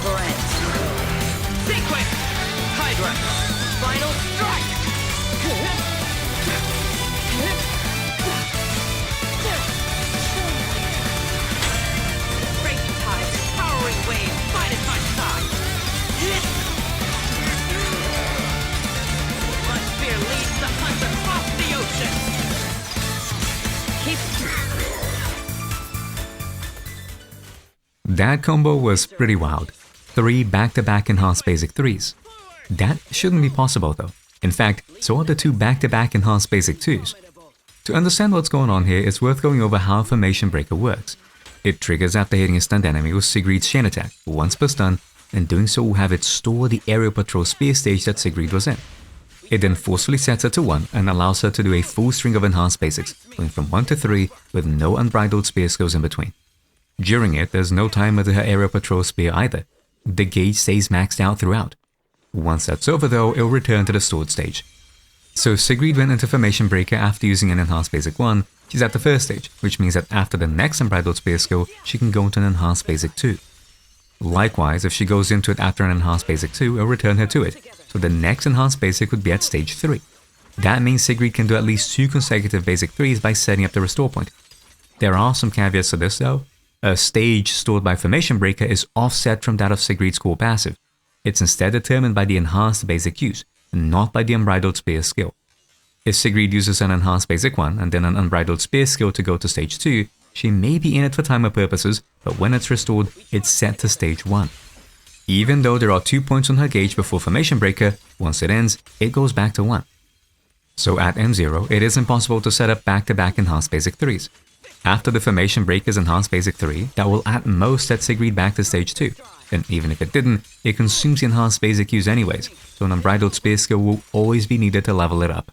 never ends. Sequence! Hydra! Final strike! Raging tide, powering wave, finest on side. One spear leads the hunt across the ocean. Keep... That combo was pretty wild. 3 back-to-back enhanced basic 3s. That shouldn't be possible though. In fact, so are the 2 back-to-back enhanced basic 2s. To understand what's going on here, it's worth going over how Formation Breaker works. It triggers after hitting a stunned enemy with Sigrid's chain attack, once per stun, and doing so will have it store the aerial patrol spear stage that Sigrid was in. It then forcefully sets her to 1 and allows her to do a full string of enhanced basics, going from 1 to 3 with no unbridled spear skills in between. During it, there's no timer to her aerial patrol spear either. The gauge stays maxed out throughout. Once that's over though, it'll return to the stored stage. So Sigrid went into Formation Breaker after using an Enhanced Basic 1, she's at the first stage, which means that after the next Unbridled Spear skill, she can go into an Enhanced Basic 2. Likewise, if she goes into it after an Enhanced Basic 2, it'll return her to it, so the next Enhanced Basic would be at stage 3. That means Sigrid can do at least 2 consecutive Basic 3s by setting up the restore point. There are some caveats to this though. A stage stored by Formation Breaker is offset from that of Sigrid's core passive. It's instead determined by the enhanced basic use, not by the Unbridled Spear skill. If Sigrid uses an Enhanced Basic 1 and then an Unbridled Spear skill to go to stage 2, she may be in it for timer purposes, but when it's restored, it's set to stage 1. Even though there are 2 points on her gauge before Formation Breaker, once it ends, it goes back to 1. So at M0, it is impossible to set up back-to-back Enhanced Basic 3s. After the Formation Breaker's Enhanced Basic 3, that will at most set Sigrid back to stage 2. And even if it didn't, it consumes the Enhanced Basic use anyways, so an Unbridled Spear skill will always be needed to level it up.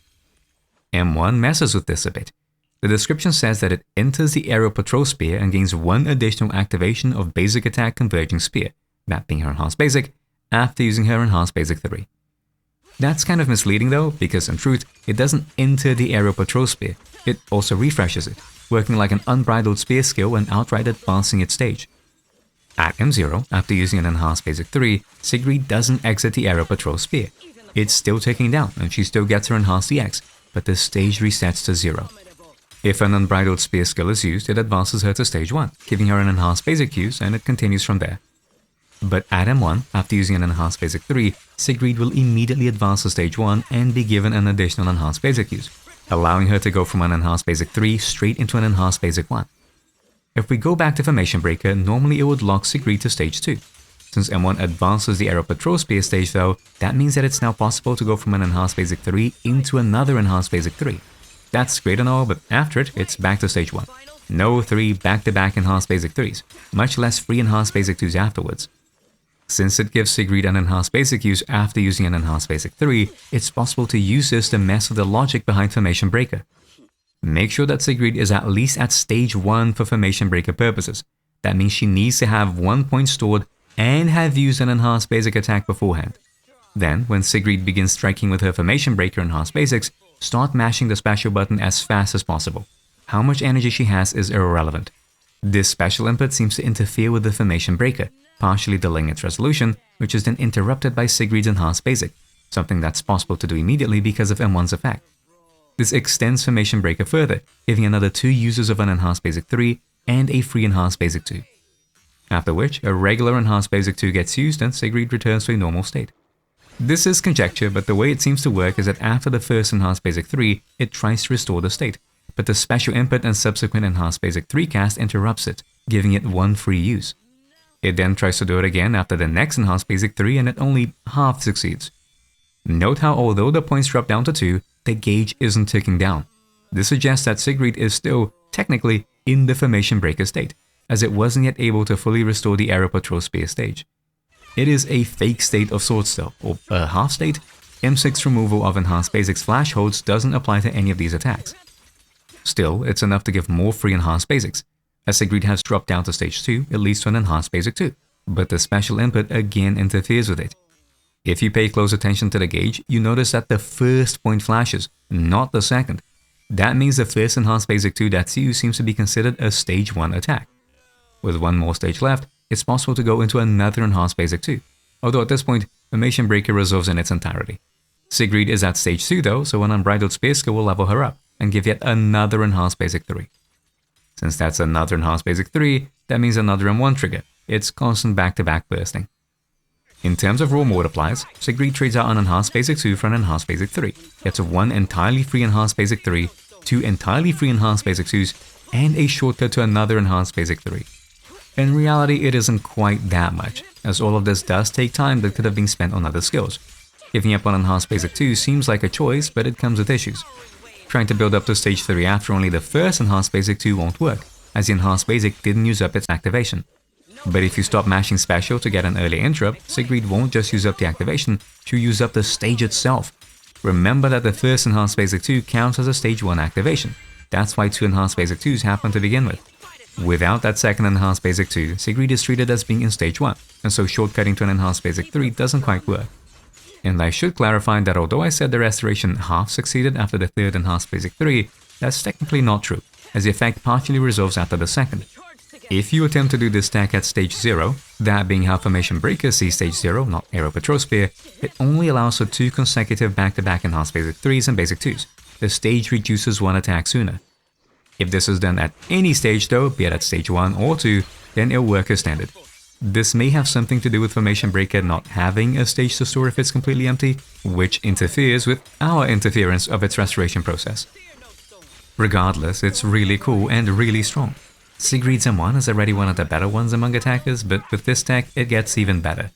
M1 messes with this a bit. The description says that it enters the Aerial Patrol Spear and gains 1 additional activation of Basic Attack Converging Spear, that being her Enhanced Basic, after using her Enhanced Basic 3. That's kind of misleading though, because in truth, it doesn't enter the Aerial Patrol Spear, it also refreshes it, working like an Unbridled Spear skill and outright advancing its stage. At M0, after using an Enhanced Basic 3, Sigrid doesn't exit the Aerial Patrol Spear. It's still ticking down and she still gets her Enhanced EX, but the stage resets to 0. If an Unbridled Spear skill is used, it advances her to stage 1, giving her an Enhanced Basic use, and it continues from there. But at M1, after using an Enhanced Basic 3, Sigrid will immediately advance to stage 1 and be given an additional Enhanced Basic use, allowing her to go from an Enhanced Basic 3 straight into an Enhanced Basic 1. If we go back to Formation Breaker, normally it would lock Sigrid to stage 2. Since M1 advances the Aerial Patrol Spear stage though, that means that it's now possible to go from an Enhanced Basic 3 into another Enhanced Basic 3. That's great and all, but after it, it's back to stage 1. No 3 back-to-back Enhanced Basic 3s, much less free Enhanced Basic 2s afterwards. Since it gives Sigrid an Enhanced Basic use after using an Enhanced Basic 3, it's possible to use this to mess with the logic behind Formation Breaker. Make sure that Sigrid is at least at stage 1 for Formation Breaker purposes. That means she needs to have 1 point stored and have used an Enhanced Basic attack beforehand. Then, when Sigrid begins striking with her Formation Breaker Enhanced Basics, start mashing the special button as fast as possible. How much energy she has is irrelevant. This special input seems to interfere with the Formation Breaker, partially delaying its resolution, which is then interrupted by Sigrid's Enhanced Basic, something that's possible to do immediately because of M1's effect. This extends Formation Breaker further, giving another 2 uses of an Enhanced Basic 3 and a free Enhanced Basic 2. After which, a regular Enhanced Basic 2 gets used and Sigrid returns to a normal state. This is conjecture, but the way it seems to work is that after the first Enhanced Basic 3, it tries to restore the state, but the special input and subsequent Enhanced Basic 3 cast interrupts it, giving it 1 free use. It then tries to do it again after the next Enhanced Basic 3 and it only half succeeds. Note how although the points drop down to 2, the gauge isn't ticking down. This suggests that Sigrid is still, technically, in the Formation Breaker state, as it wasn't yet able to fully restore the Aerial Patrol Spear stage. It is a fake state of sorts though, or a half state. M6 removal of Enhanced Basics flash holds doesn't apply to any of these attacks. Still, it's enough to give more free Enhanced Basics. As Sigrid has dropped down to stage 2, it leads to an Enhanced Basic 2, but the special input again interferes with it. If you pay close attention to the gauge, you notice that the first point flashes, not the second. That means the first Enhanced Basic 2 that's used seems to be considered a stage 1 attack. With 1 more stage left, it's possible to go into another Enhanced Basic 2, although at this point, Formation Breaker resolves in its entirety. Sigrid is at stage 2 though, so an Unbridled Spear skill will level her up and give yet another Enhanced Basic 3. Since that's another Enhanced Basic 3, that means another M1 trigger. It's constant back-to-back bursting. In terms of raw multipliers, Sigrid trades out an Enhanced Basic 2 for an Enhanced Basic 3, gets one entirely free Enhanced Basic 3, two entirely free Enhanced Basic 2s, and a shortcut to another Enhanced Basic 3. In reality, it isn't quite that much, as all of this does take time that could have been spent on other skills. Giving up on Enhanced Basic 2 seems like a choice, but it comes with issues. Trying to build up to stage 3 after only the first Enhanced Basic 2 won't work, as the Enhanced Basic didn't use up its activation. But if you stop mashing special to get an early interrupt, Sigrid won't just use up the activation, she'll use up the stage itself. Remember that the first Enhanced Basic 2 counts as a stage 1 activation. That's why 2 Enhanced Basic 2s happen to begin with. Without that second Enhanced Basic 2, Sigrid is treated as being in stage 1, and so shortcutting to an Enhanced Basic 3 doesn't quite work. And I should clarify that although I said the restoration half succeeded after the third Enhanced Basic 3, that's technically not true, as the effect partially resolves after the second. If you attempt to do this stack at stage 0, that being how Formation Breaker sees stage 0, not Aero Patrol Spear, it only allows for 2 consecutive back-to-back Enhanced Basic 3s and Basic 2s. The stage reduces 1 attack sooner. If this is done at any stage though, be it at stage 1 or 2, then it'll work as standard. This may have something to do with Formation Breaker not having a stage to store if it's completely empty, which interferes with our interference of its restoration process. Regardless, it's really cool and really strong. Sigrid's M1 is already one of the better ones among attackers, but with this tech, it gets even better.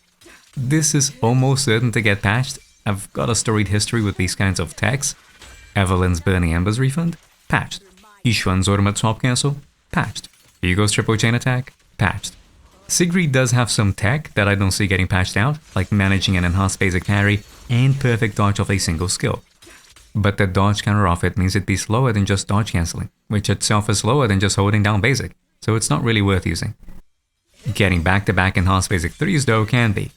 This is almost certain to get patched. I've got a storied history with these kinds of techs. Evelyn's Burning Embers refund? Patched. Ishuan's Ultimate Swap Cancel? Patched. Hugo's Triple Chain Attack? Patched. Sigrid does have some tech that I don't see getting patched out, like managing an Enhanced Basic carry and perfect dodge of a single skill. But the dodge counter off it means it'd be slower than just dodge cancelling, which itself is slower than just holding down basic, so it's not really worth using. Getting back-to-back Enhanced Basic 3s though can be.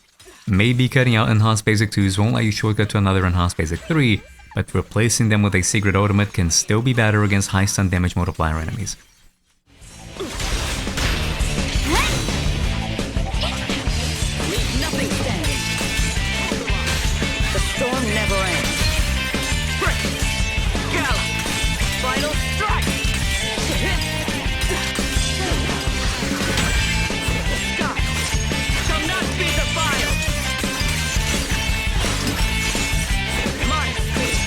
Maybe cutting out Enhanced Basic 2s won't let you shortcut to another Enhanced Basic 3, but replacing them with a Sigrid ultimate can still be better against high stun damage multiplier enemies. Leave nothing standing. The storm never ends. Brick! Gallop! Final strike! The sky shall not be defiled! My speed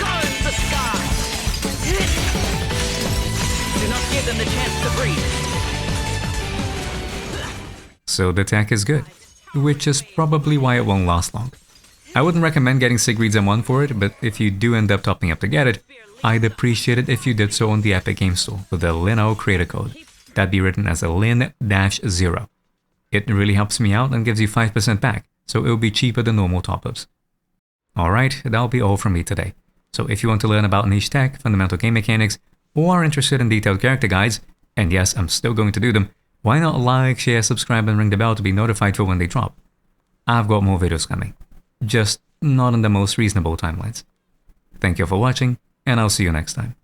colors the sky! Do not give them the chance to breathe. So the tech is good, which is probably why it won't last long. I wouldn't recommend getting Sigrid's M1 for it, but if you do end up topping up to get it, I'd appreciate it if you did so on the Epic Games Store with the Lino creator code. That'd be written as a Lin-0. It really helps me out and gives you 5% back, so it'll be cheaper than normal top-ups. Alright, that'll be all from me today. So if you want to learn about niche tech, fundamental game mechanics, or are interested in detailed character guides, and yes, I'm still going to do them, why not like, share, subscribe and ring the bell to be notified for when they drop? I've got more videos coming, just not in the most reasonable timelines. Thank you for watching, and I'll see you next time.